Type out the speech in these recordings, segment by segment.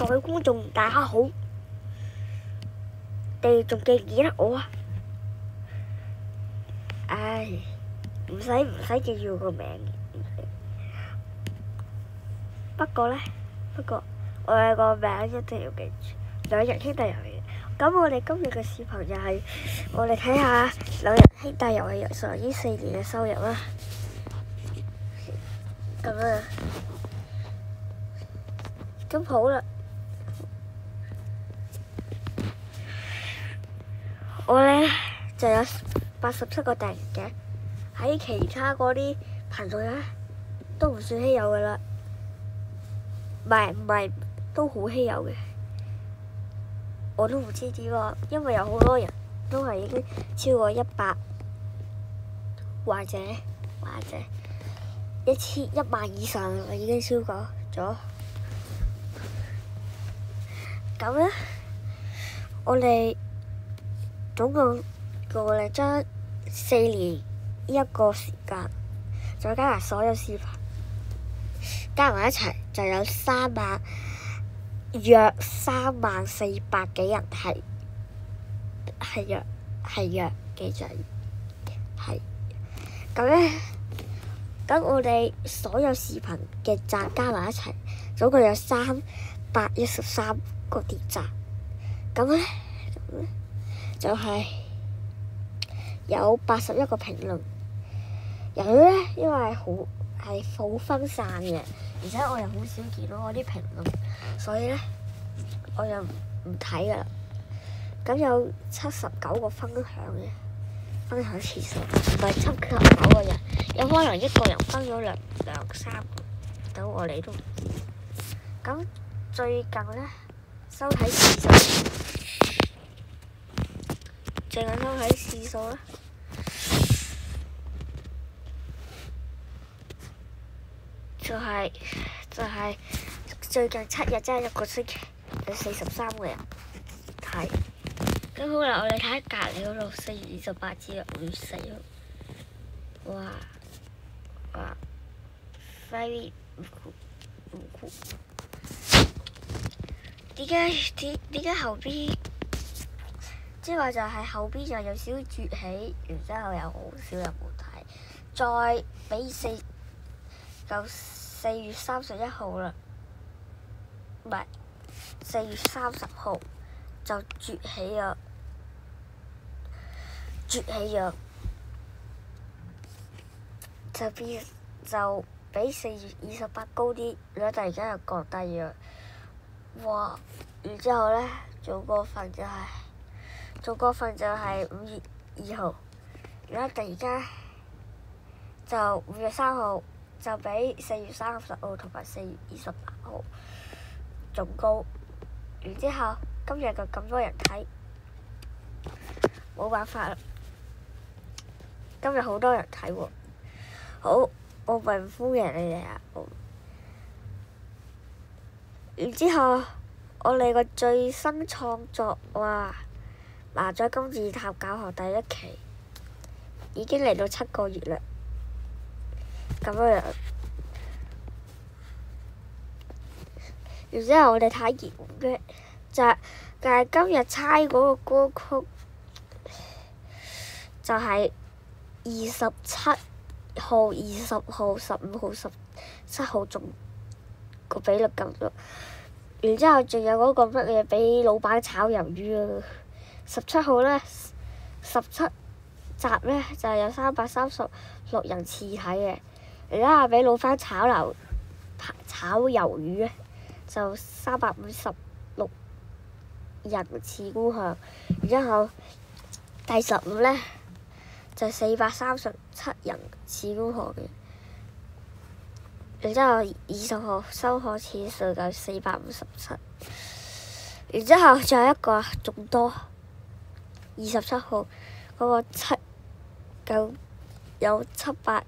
各位觀眾大家好，你仲記唔記得我啊？唉，唔使記住我個名。不過我有個名一定要記住，兩人兄弟遊戲。咁我哋今日嘅視頻就係我哋睇下兩人兄弟遊戲上呢4年嘅收入啦。咁好啦，我呢就有87個訂閱嘅，喺其他嗰啲頻道呢都唔算稀有噶啦，唔係都好稀有嘅，我都唔知點啊，因為有好多人都係已經超過100或者10000以上啦，已經超過咗。咁呢，我哋總共將4年呢一個時間，再加埋所有視頻，加埋一齊就有約34000幾人係約記住係。咁呢，咁我哋所有視頻嘅讚加埋一齊，總共有313個點讚。咁呢，就係有81個評論。由於呢，因為係好分散嘅，而且我又好少見到我啲評論，所以呢，我又唔睇噶啦。咁有79個分享次數，唔係79個人，有可能一個人分咗兩三個，咁我哋都唔知。咁最近呢，收睇次數，最近收睇次數呢，就係最近7日，即係一個星期有43個人睇。咁好啦，我哋睇隔離嗰度4月28至5月4號，哇，very 唔酷。點解後邊？即係話就係後邊就有少少崛起，然之後又好少人冇睇，再俾4月31號啦，唔係4月30號就崛起咗，就比4月28高啲，然後突然間又降低咗，哇！然之後呢，仲過分就係5月2號，然後突然間就5月3號就比4月30號同埋4月28號仲高，然之後今日就咁多人睇，冇辦法啦，今日好多人睇喎。好，我問歡迎你哋啊！然之後我哋個最新創作麻雀金字塔教學第1期已經嚟到7個月啦，咁樣。然之後我哋睇完嘅就係今日猜嗰個歌曲，就係27號、20號、15號、17號仲個比率咁多。然之後仲有嗰個乜嘢俾老闆炒魷魚啊！17號呢，17集呢，就係有336人次睇嘅，然之後俾老闆炒魷魚呢，就356人次觀看。然之後第15呢，就437人次觀看嘅。然之後20號收看次數就457，然之後仲有一個仲多，27號嗰個有718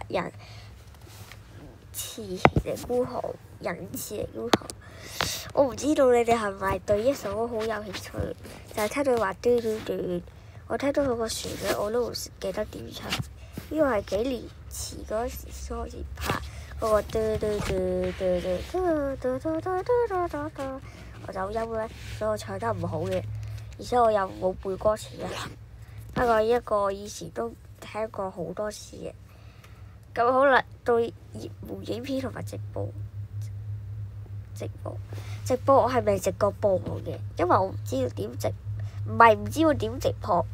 人次嚟觀看，我唔知道你哋係咪對一首歌好有興趣，就係聽到話嘟嘟嘟，我聽到佢個旋律我都唔記得點唱。呢個係幾年前嗰時先開始拍嗰個嘟嘟嘟嘟嘟嘟嘟嘟嘟嘟嘟，我走音咧，所以我唱得唔好嘅，而且我又冇背歌詞啊。不過呢個以前都聽過好多次嘅。咁好啦，到熱門影片同埋直播，我係未直過播嘅，因為我唔知道點直，唔係唔知道點直播，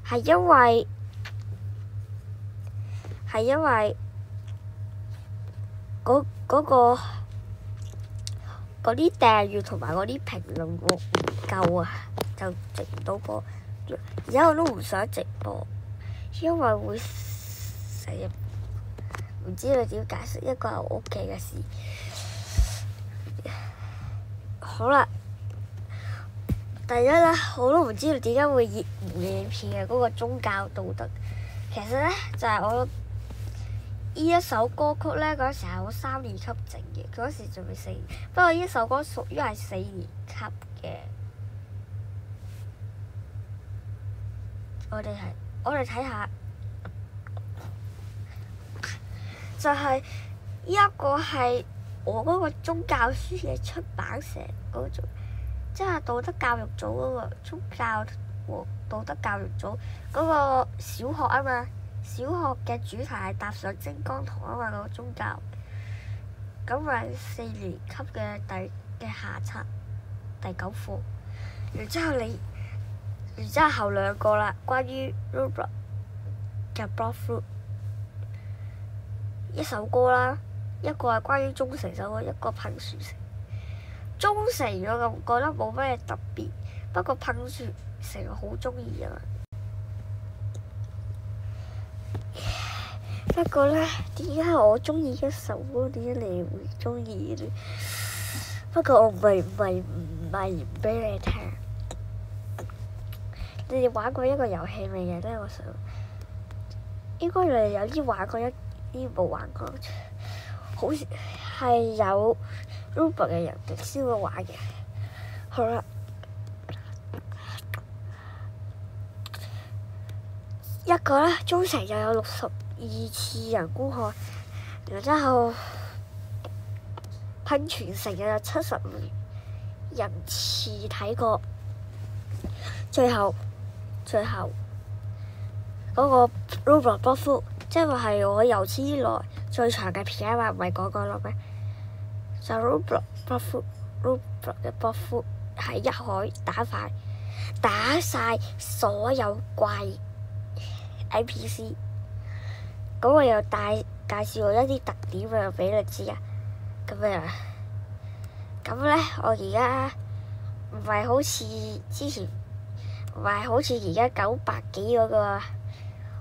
係因為嗰啲訂閱同埋嗰啲評論我唔夠啊，就直唔到播。而家我都唔想直播，因為會成日唔知道點解釋，一個係我屋企嘅事。好啦，第一咧，我都唔知道點解會熱門嘅影片嘅嗰個宗教道德。其實咧，就係我呢一首歌曲咧，嗰時係我3年級整嘅，嗰時仲未4年。不過呢首歌屬於係4年級嘅。我哋睇下，就係呢一個係我嗰個宗教書嘅出版社嗰種，即係道德教育組嗰個宗教和道德教育組嗰個小學啊嘛。小學嘅主題係踏上精光圖啊嘛，嗰個宗教。咁咪4年級嘅下冊第9課。然之後後兩個啦，關於 Roblox 嘅 Blockfruit 一首歌啦，一個係關於忠誠首歌，一個噴樹城。忠誠我就覺得冇咩特別，不過噴樹城我好中意啊。不過咧，點解我中意一首歌，點解你會中意咧？不過我唔係唔俾你聽。你哋玩過一個遊戲未嘅咧？我想應該你哋有啲玩過，一啲冇玩過。好似係有 Roblox 嘅人先會玩嘅。好啦，一個咧，忠誠又有62次人觀看，然之後噴泉城又有75人次睇過，最後嗰個 Roblox Blockfruit 即係我有史以來最長嘅片啊嘛，唔係講咯咩？就 Roblox嘅 Blockfruit 係一海打晒所有怪 NPC， 咁我又介紹一啲特點啊俾你知啊。咁咧我而家唔係好似之前，唔係好似而家900幾嗰個，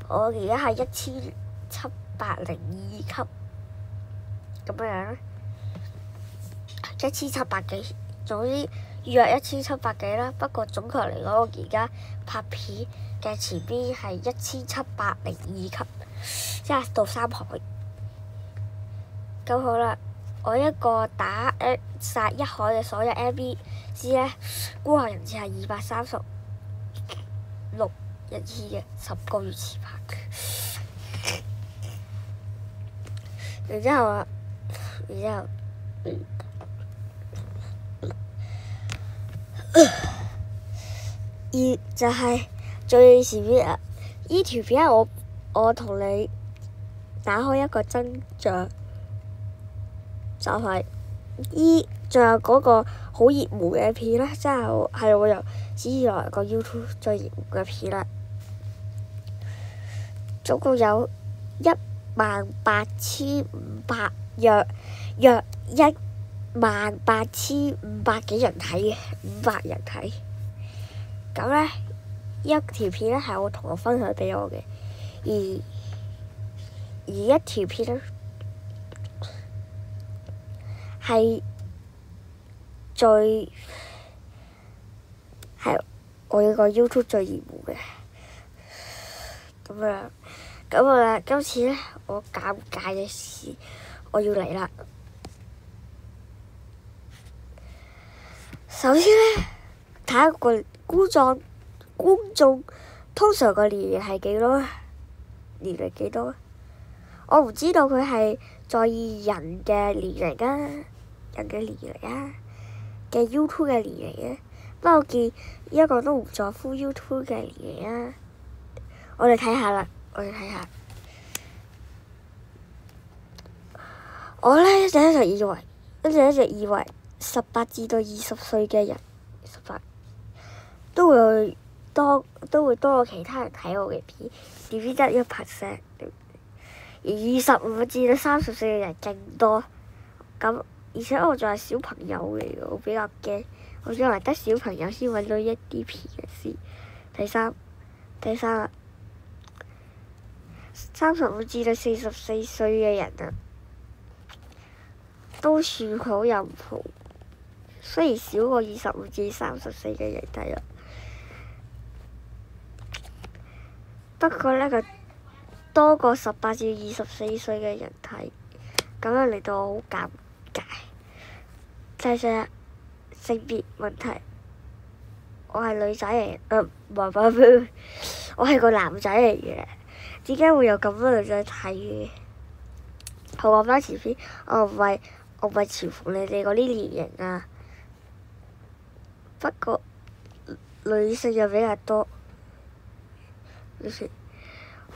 我而家係1702級咁樣，1700幾，總之約1700幾啦。不過總括嚟講，我而家拍片嘅前邊係1702級，即係到3海。咁好啦，我一個打殺一海嘅所有 NPC 咧，觀看人次係236人次嘅，10個月前拍嘅。然之後就係最前面啊！依條片係我同你打開一個真相，就係仲有嗰個好熱門嘅片啦，真係我有史以來個 YouTube 最熱門嘅片啦。總共有18500約18500幾人睇嘅，500人睇。咁咧，一條片咧係我同學分享俾我嘅，而一條片咧係我呢個 YouTube 最熱門嘅。咁啊，今次咧我尷尬嘅事我要嚟啦。首先咧，睇下個觀眾通常個年齡係幾多？年齡幾多？我唔知道佢係在意人嘅年齡啊，人嘅年齡啊，嘅 YouTube 嘅年齡啊。不過我見一個都唔在乎 YouTube 嘅年齡啊。我哋睇下啦，我哋睇下。我咧一直以為18至到20歲嘅人，18都會多過其他人睇我嘅片，點知得1%。而25至到30歲嘅人勁多，咁而且我仲係小朋友嚟嘅，我比較驚。我以為得小朋友先揾到一啲片嘅先。第三啦，35至到44歲嘅人啊，都算好有譜，雖然少過25至30歲嘅人睇啦。不過呢，佢多過18至24歲嘅人睇，咁樣令到我好尷尬。就係性別問題，我係女仔嚟，唔係，我係個男仔嚟嘅，點解會有咁多女仔睇嘅？我講翻前篇，我唔係嘲諷你哋嗰啲年齡啊，不過女性又比較多。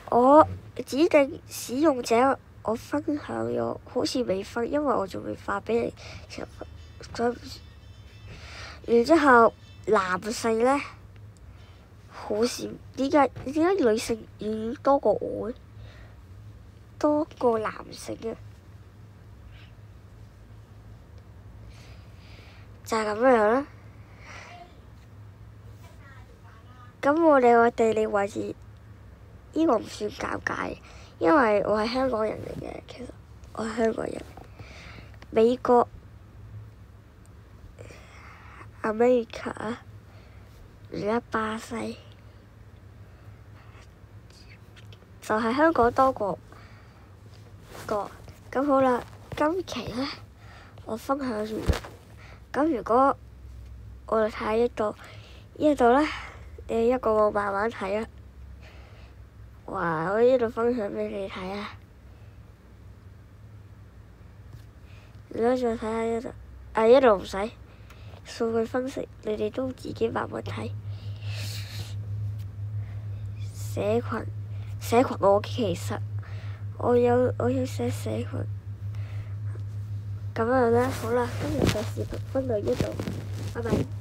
我指定使用者，我分享咗，好似未分，因為我仲未發俾你。然之後男性呢，好少，點解女性要多過我呢？多過男性啊？就係咁樣啦。咁我哋個地理位置，呢個唔算尷尬，因為我係香港人嚟嘅。其實我係香港人，美國、America 而家巴西，就係香港多過個。咁好啦，今期呢，我分享完啦。咁如果我哋睇下呢度呢，你一個個慢慢睇啊。哇！我呢度分享俾你睇啊。如果再睇下呢度，呢度唔使數據分析，你哋都自己慢慢睇。社群我其實我有寫社群。咁樣啦，好啦，今日嘅視頻分到呢度，拜拜。